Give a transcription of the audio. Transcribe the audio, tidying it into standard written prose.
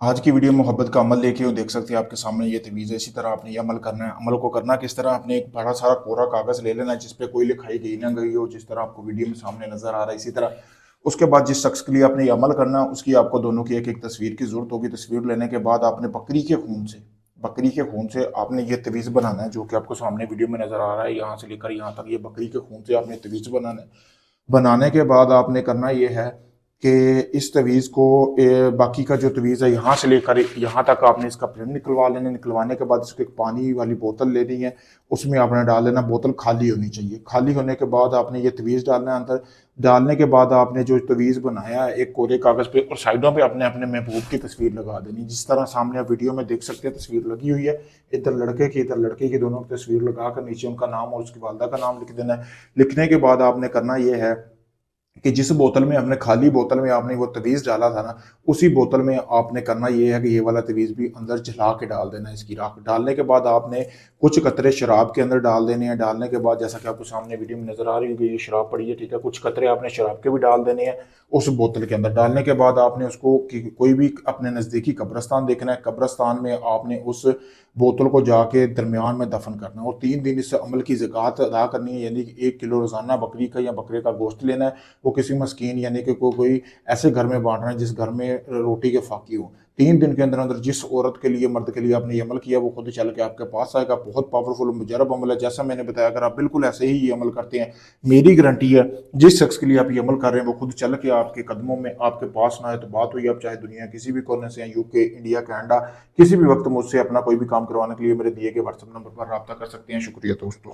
आज की वीडियो मोहब्बत का अमल लेके हो, देख सकते हैं आपके सामने ये तवीज़ है। इसी तरह आपने ये अमल करना है। अमल को करना किस तरह, आपने एक बड़ा सारा कोरा कागज़ ले लेना है जिस पे कोई लिखाई गई ना गई हो, जिस तरह आपको वीडियो में सामने नज़र आ रहा है। इसी तरह उसके बाद जिस शख्स के लिए आपने ये अमल करना है उसकी आपको दोनों की एक एक तस्वीर की ज़रूरत होगी। तस्वीर लेने के बाद आपने बकरी के खून से आपने ये तवीज़ बनाना है जो कि आपको सामने वीडियो में नज़र आ रहा है। यहाँ से लेकर यहाँ तक ये बकरी के खून से आपने तवीज़ बनाना है। बनाने के बाद आपने करना ये है कि इस तवीज़ को बाकी का जो तवीज़ है यहाँ से लेकर यहाँ तक आपने इसका प्रिंट निकलवा लेना। निकलवाने के बाद इसको एक पानी वाली बोतल लेनी है, उसमें आपने डाल लेना। बोतल खाली होनी चाहिए। खाली होने के बाद आपने ये तवीज़ डालना है अंदर। डालने के बाद आपने जो तवीज़ बनाया है एक कोरे कागज़ पे और साइडों पे अपने अपने महबूब की तस्वीर लगा देनी। जिस तरह सामने आप वीडियो में देख सकते हैं तस्वीर लगी हुई है। इधर लड़के की इधर लड़के की, दोनों की तस्वीर लगाकर नीचे उनका नाम और उसकी वालदा का नाम लिख देना है। लिखने के बाद आपने करना ये है कि जिस बोतल में आपने खाली बोतल में आपने वो तवीज़ डाला था ना, उसी बोतल में आपने करना ये है कि ये वाला तवीज़ भी अंदर जला के डाल देना है। इसकी राख डालने के बाद आपने कुछ कतरे शराब के अंदर डाल देने हैं। डालने के बाद जैसा कि आपको सामने वीडियो में नजर आ रही होगी, ये शराब पड़ी है, ठीक है। कुछ कतरे आपने शराब के भी डाल देने हैं उस बोतल के अंदर। डालने के बाद आपने उसको कोई भी अपने नज़दीकी कब्रस्तान देखना है। कब्रस्तान में आपने उस बोतल को जाके दरमियान में दफन करना है और 3 दिन इस अमल की ज़कात अदा करनी है। यानी कि 1 किलो रोज़ाना बकरी का या बकरे का गोश्त लेना है। वो किसी मस्कीन यानी कि कोई ऐसे घर में बांटना है जिस घर में रोटी के फाकी हो। 3 दिन के अंदर अंदर जिस औरत के लिए, मर्द के लिए आपने ये अमल किया वो खुद चल के आपके पास आएगा। बहुत पावरफुल मुजरब अमल है। जैसा मैंने बताया, अगर आप बिल्कुल ऐसे ही ये अमल करते हैं, मेरी गारंटी है जिस शख्स के लिए आप ये अमल कर रहे हैं वो खुद चल के आपके कदमों में आपके पास ना आए तो बात हुई। आप चाहे दुनिया किसी भी कोने से, यूके, इंडिया, कनाडा, किसी भी वक्त मुझसे अपना कोई भी काम करवाने के लिए मेरे दिए गए व्हाट्सएप नंबर पर रब्ता कर सकते हैं। शुक्रिया दोस्तों।